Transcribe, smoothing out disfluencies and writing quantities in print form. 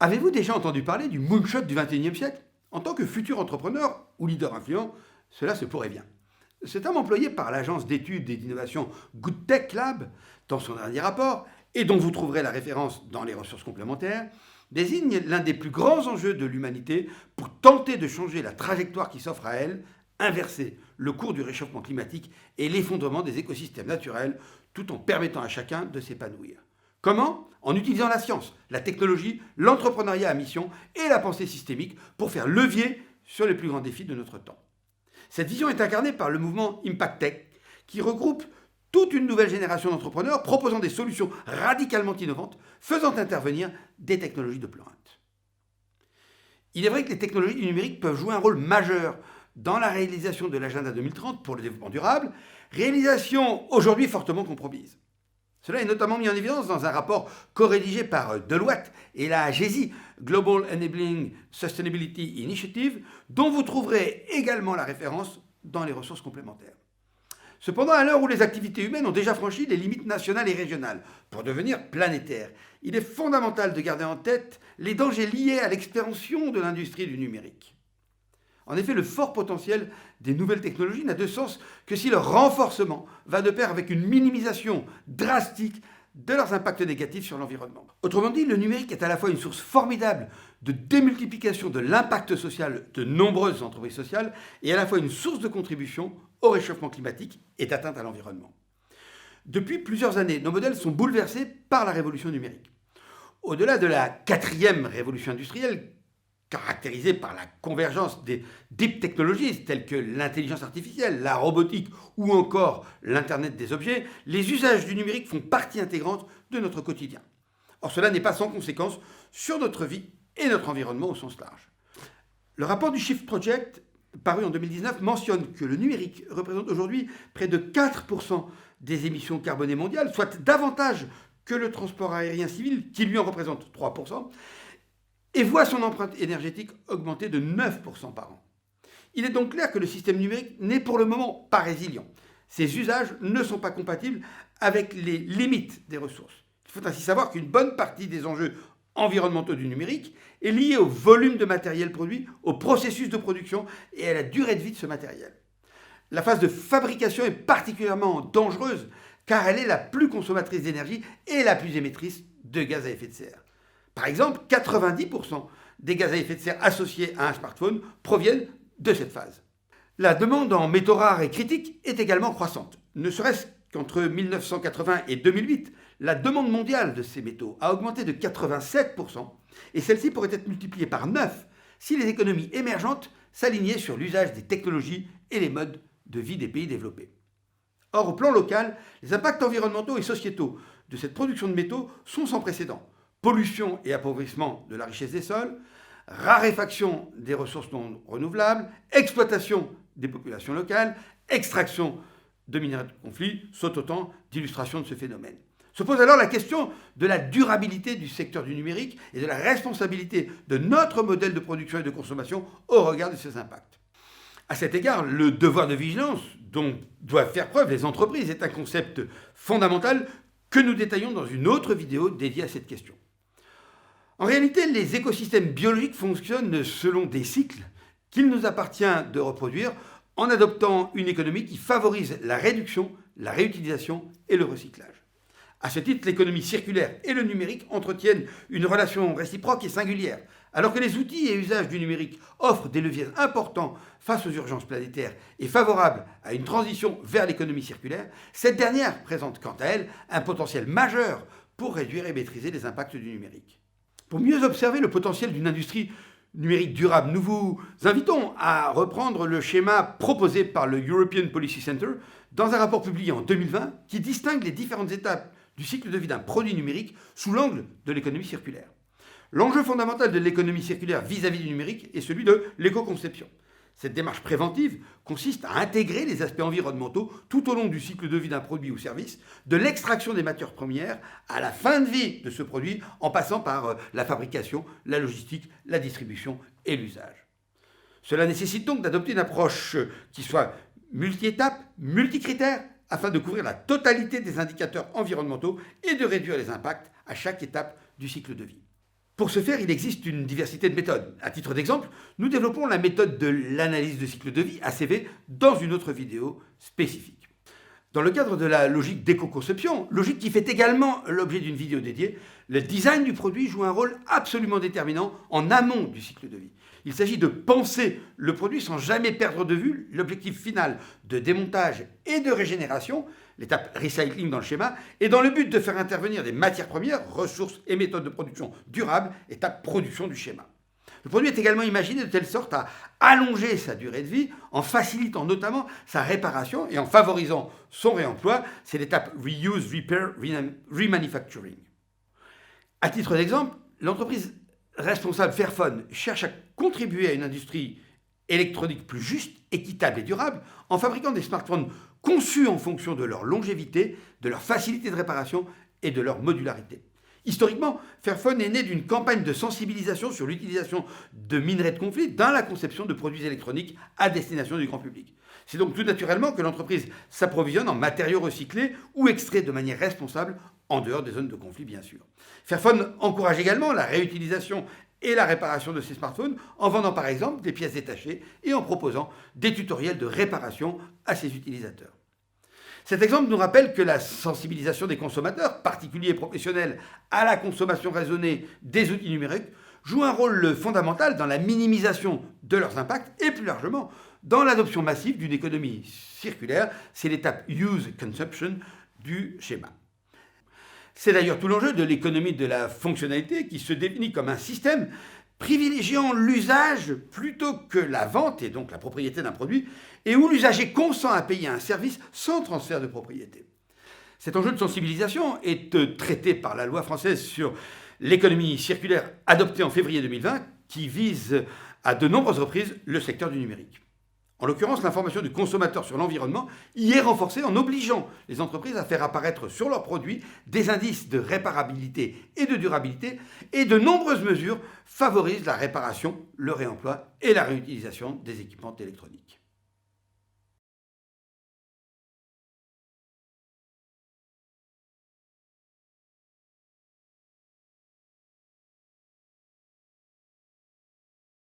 Avez-vous déjà entendu parler du moonshot du XXIe siècle? En tant que futur entrepreneur ou leader influent, cela se pourrait bien. Ce terme employé par l'agence d'études et d'innovation Good Tech Lab dans son dernier rapport, et dont vous trouverez la référence dans les ressources complémentaires, désigne l'un des plus grands enjeux de l'humanité pour tenter de changer la trajectoire qui s'offre à elle, inverser le cours du réchauffement climatique et l'effondrement des écosystèmes naturels, tout en permettant à chacun de s'épanouir. Comment? En utilisant la science, la technologie, l'entrepreneuriat à mission et la pensée systémique pour faire levier sur les plus grands défis de notre temps. Cette vision est incarnée par le mouvement Impact Tech, qui regroupe toute une nouvelle génération d'entrepreneurs proposant des solutions radicalement innovantes, faisant intervenir des technologies de pointe. Il est vrai que les technologies du numérique peuvent jouer un rôle majeur dans la réalisation de l'agenda 2030 pour le développement durable, réalisation aujourd'hui fortement compromise. Cela est notamment mis en évidence dans un rapport co-rédigé par Deloitte et la GESI, Global Enabling Sustainability Initiative, dont vous trouverez également la référence dans les ressources complémentaires. Cependant, à l'heure où les activités humaines ont déjà franchi les limites nationales et régionales pour devenir planétaires, il est fondamental de garder en tête les dangers liés à l'expansion de l'industrie du numérique. En effet, le fort potentiel des nouvelles technologies n'a de sens que si leur renforcement va de pair avec une minimisation drastique de leurs impacts négatifs sur l'environnement. Autrement dit, le numérique est à la fois une source formidable de démultiplication de l'impact social de nombreuses entreprises sociales et à la fois une source de contribution au réchauffement climatique et d'atteinte à l'environnement. Depuis plusieurs années, nos modèles sont bouleversés par la révolution numérique. Au-delà de la 4e révolution industrielle, caractérisée par la convergence des deep technologies telles que l'intelligence artificielle, la robotique ou encore l'Internet des objets, les usages du numérique font partie intégrante de notre quotidien. Or, cela n'est pas sans conséquence sur notre vie et notre environnement au sens large. Le rapport du Shift Project, paru en 2019, mentionne que le numérique représente aujourd'hui près de 4% des émissions carbonées mondiales, soit davantage que le transport aérien civil, qui lui en représente 3%, et voit son empreinte énergétique augmenter de 9% par an. Il est donc clair que le système numérique n'est pour le moment pas résilient. Ses usages ne sont pas compatibles avec les limites des ressources. Il faut ainsi savoir qu'une bonne partie des enjeux environnementaux du numérique est liée au volume de matériel produit, au processus de production et à la durée de vie de ce matériel. La phase de fabrication est particulièrement dangereuse car elle est la plus consommatrice d'énergie et la plus émettrice de gaz à effet de serre. Par exemple, 90% des gaz à effet de serre associés à un smartphone proviennent de cette phase. La demande en métaux rares et critiques est également croissante. Ne serait-ce qu'entre 1980 et 2008, la demande mondiale de ces métaux a augmenté de 87% et celle-ci pourrait être multipliée par 9 si les économies émergentes s'alignaient sur l'usage des technologies et les modes de vie des pays développés. Or, au plan local, les impacts environnementaux et sociétaux de cette production de métaux sont sans précédent. Pollution et appauvrissement de la richesse des sols, raréfaction des ressources non renouvelables, exploitation des populations locales, extraction de minerais de conflit sont autant d'illustrations de ce phénomène. Se pose alors la question de la durabilité du secteur du numérique et de la responsabilité de notre modèle de production et de consommation au regard de ces impacts. À cet égard, le devoir de vigilance dont doivent faire preuve les entreprises est un concept fondamental que nous détaillons dans une autre vidéo dédiée à cette question. En réalité, les écosystèmes biologiques fonctionnent selon des cycles qu'il nous appartient de reproduire en adoptant une économie qui favorise la réduction, la réutilisation et le recyclage. À ce titre, l'économie circulaire et le numérique entretiennent une relation réciproque et singulière. Alors que les outils et usages du numérique offrent des leviers importants face aux urgences planétaires et favorables à une transition vers l'économie circulaire, cette dernière présente quant à elle un potentiel majeur pour réduire et maîtriser les impacts du numérique. Pour mieux observer le potentiel d'une industrie numérique durable, nous vous invitons à reprendre le schéma proposé par le European Policy Center dans un rapport publié en 2020 qui distingue les différentes étapes du cycle de vie d'un produit numérique sous l'angle de l'économie circulaire. L'enjeu fondamental de l'économie circulaire vis-à-vis du numérique est celui de l'éco-conception. Cette démarche préventive consiste à intégrer les aspects environnementaux tout au long du cycle de vie d'un produit ou service, de l'extraction des matières premières à la fin de vie de ce produit, en passant par la fabrication, la logistique, la distribution et l'usage. Cela nécessite donc d'adopter une approche qui soit multi-étapes, multi-critères, afin de couvrir la totalité des indicateurs environnementaux et de réduire les impacts à chaque étape du cycle de vie. Pour ce faire, il existe une diversité de méthodes. À titre d'exemple, nous développons la méthode de l'analyse de cycle de vie, ACV, dans une autre vidéo spécifique. Dans le cadre de la logique d'éco-conception, logique qui fait également l'objet d'une vidéo dédiée, le design du produit joue un rôle absolument déterminant en amont du cycle de vie. Il s'agit de penser le produit sans jamais perdre de vue l'objectif final de démontage et de régénération, l'étape recycling dans le schéma, et dans le but de faire intervenir des matières premières, ressources et méthodes de production durables, étape production du schéma. Le produit est également imaginé de telle sorte à allonger sa durée de vie en facilitant notamment sa réparation et en favorisant son réemploi. C'est l'étape Reuse, Repair, Remanufacturing. À titre d'exemple, l'entreprise responsable Fairphone cherche à contribuer à une industrie électronique plus juste, équitable et durable en fabriquant des smartphones conçus en fonction de leur longévité, de leur facilité de réparation et de leur modularité. Historiquement, Fairphone est né d'une campagne de sensibilisation sur l'utilisation de minerais de conflit dans la conception de produits électroniques à destination du grand public. C'est donc tout naturellement que l'entreprise s'approvisionne en matériaux recyclés ou extraits de manière responsable en dehors des zones de conflit, bien sûr. Fairphone encourage également la réutilisation et la réparation de ses smartphones en vendant par exemple des pièces détachées et en proposant des tutoriels de réparation à ses utilisateurs. Cet exemple nous rappelle que la sensibilisation des consommateurs, particuliers et professionnels, à la consommation raisonnée des outils numériques joue un rôle fondamental dans la minimisation de leurs impacts et plus largement dans l'adoption massive d'une économie circulaire. C'est l'étape Use Consumption du schéma. C'est d'ailleurs tout l'enjeu de l'économie de la fonctionnalité qui se définit comme un système privilégiant l'usage plutôt que la vente et donc la propriété d'un produit, et où l'usager consent à payer un service sans transfert de propriété. Cet enjeu de sensibilisation est traité par la loi française sur l'économie circulaire adoptée en février 2020, qui vise à de nombreuses reprises le secteur du numérique. En l'occurrence, l'information du consommateur sur l'environnement y est renforcée en obligeant les entreprises à faire apparaître sur leurs produits des indices de réparabilité et de durabilité, et de nombreuses mesures favorisent la réparation, le réemploi et la réutilisation des équipements électroniques.